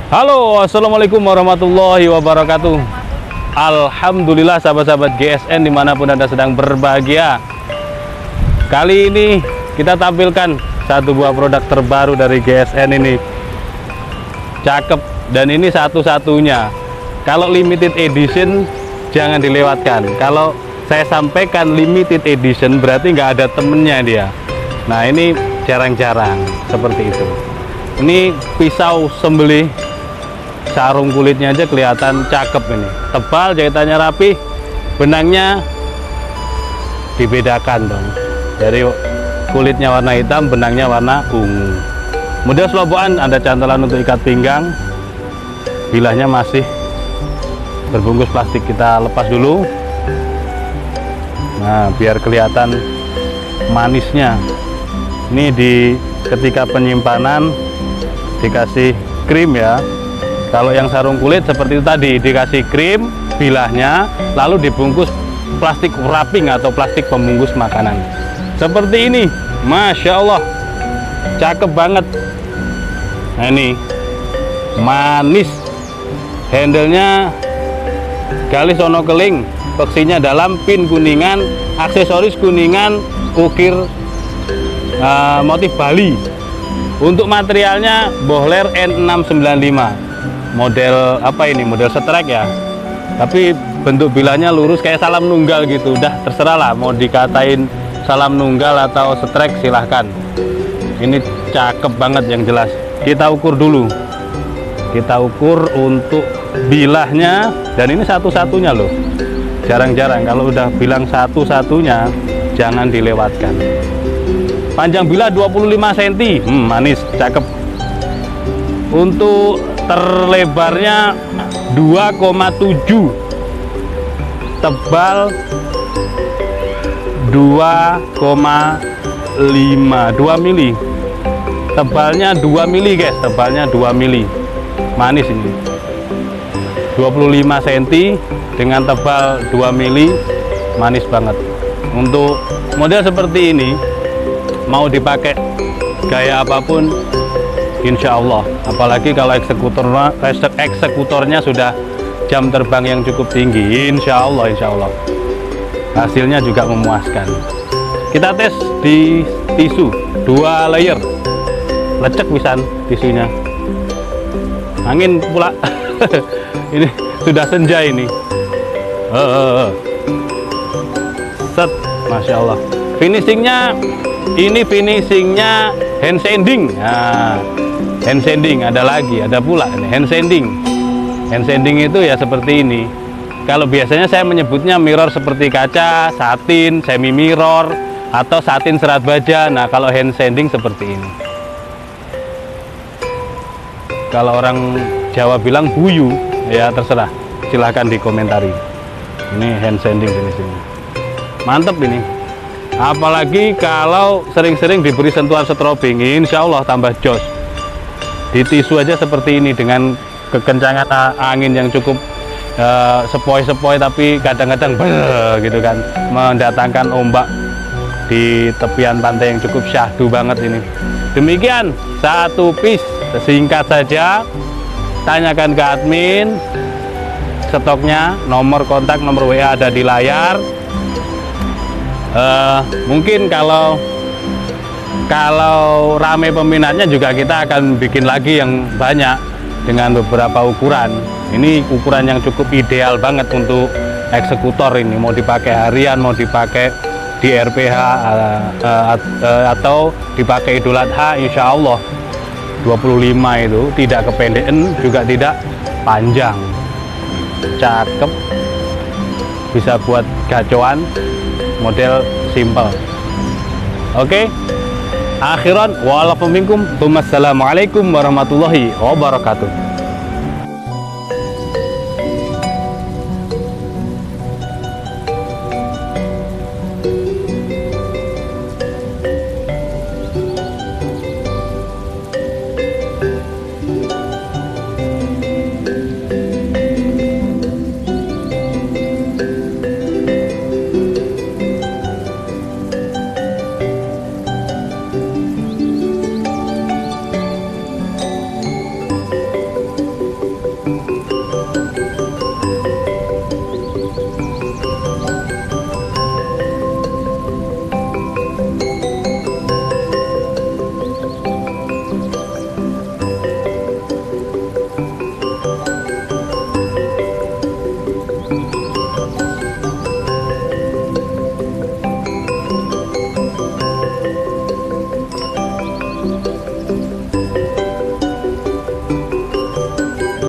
Halo, assalamualaikum warahmatullahi wabarakatuh. Alhamdulillah sahabat-sahabat GSN dimanapun Anda sedang berbahagia. Kali ini kita tampilkan satu buah produk terbaru dari GSN ini. Cakep, dan ini satu-satunya. Kalau limited edition jangan dilewatkan. Kalau saya sampaikan limited edition berarti nggak ada temennya dia. Nah, ini jarang-jarang seperti itu. Ini pisau sembelih, sarung kulitnya aja kelihatan cakep ini, tebal, jahitannya rapi, benangnya dibedakan dong, dari kulitnya warna hitam, benangnya warna ungu. Model selobokan, ada cantelan untuk ikat pinggang, bilahnya masih berbungkus plastik. Kita lepas dulu, nah biar kelihatan manisnya. Ini ketika penyimpanan dikasih krim ya. Kalau yang sarung kulit seperti itu tadi, dikasih krim bilahnya, lalu dibungkus plastik wrapping atau plastik pembungkus makanan. Seperti ini, Masya Allah, cakep banget. Nah ini, manis. Handle-nya galis sono keling, peksinya dalam, pin kuningan, aksesoris kuningan, ukir motif Bali. Untuk materialnya Bohler N695. Model apa ini? Model setrek ya. Tapi bentuk bilahnya lurus kayak salam nunggal gitu. Udah terserah lah mau dikatain salam nunggal atau setrek, silahkan. Ini cakep banget yang jelas. Kita ukur dulu. Kita ukur untuk bilahnya, dan ini satu-satunya loh. Jarang-jarang kalau udah bilang satu-satunya jangan dilewatkan. Panjang bilah 25 cm, manis, cakep. Untuk terlebarnya 2,7, tebal 2,5, 2 mili. Tebalnya 2 mili guys, tebalnya 2 mili. Manis ini. 25 cm dengan tebal 2 mili, manis banget. Untuk model seperti ini, mau dipakai gaya apapun, insya Allah. Apalagi kalau eksekutornya sudah jam terbang yang cukup tinggi, insya Allah hasilnya juga memuaskan. Kita tes di tisu 2 layer, lecek pisan tisunya, angin pula. Ini sudah senja ini. Set, Masya Allah. Finishingnya, ini finishingnya hand sanding. Nah, hand sanding ada lagi, ada pula hand sanding. Hand sanding itu ya seperti ini. Kalau biasanya saya menyebutnya mirror seperti kaca, satin, semi mirror, atau satin serat baja. Nah, kalau hand sanding seperti ini. Kalau orang Jawa bilang buyu, ya terserah. Silahkan dikomentari. Ini hand sanding finishingnya. Mantep ini. Apalagi kalau sering-sering diberi sentuhan strobing, insya Allah tambah jos. Di tisu aja seperti ini dengan kekencangan angin yang cukup sepoi-sepoi, tapi kadang-kadang gitu kan, mendatangkan ombak di tepian pantai yang cukup syahdu banget ini. Demikian satu piece, singkat saja, tanyakan ke admin, stoknya, nomor kontak, nomor WA ada di layar. Mungkin kalau rame peminatnya juga kita akan bikin lagi yang banyak dengan beberapa ukuran. Ini ukuran yang cukup ideal banget untuk eksekutor ini, mau dipakai harian, mau dipakai di RPH atau dipakai Idul Adha, insya Allah 25 itu tidak kependekan juga tidak panjang, cakep, bisa buat gacoan, model simple. Oke, akhiran wa'alaikum warahmatullahi wabarakatuh.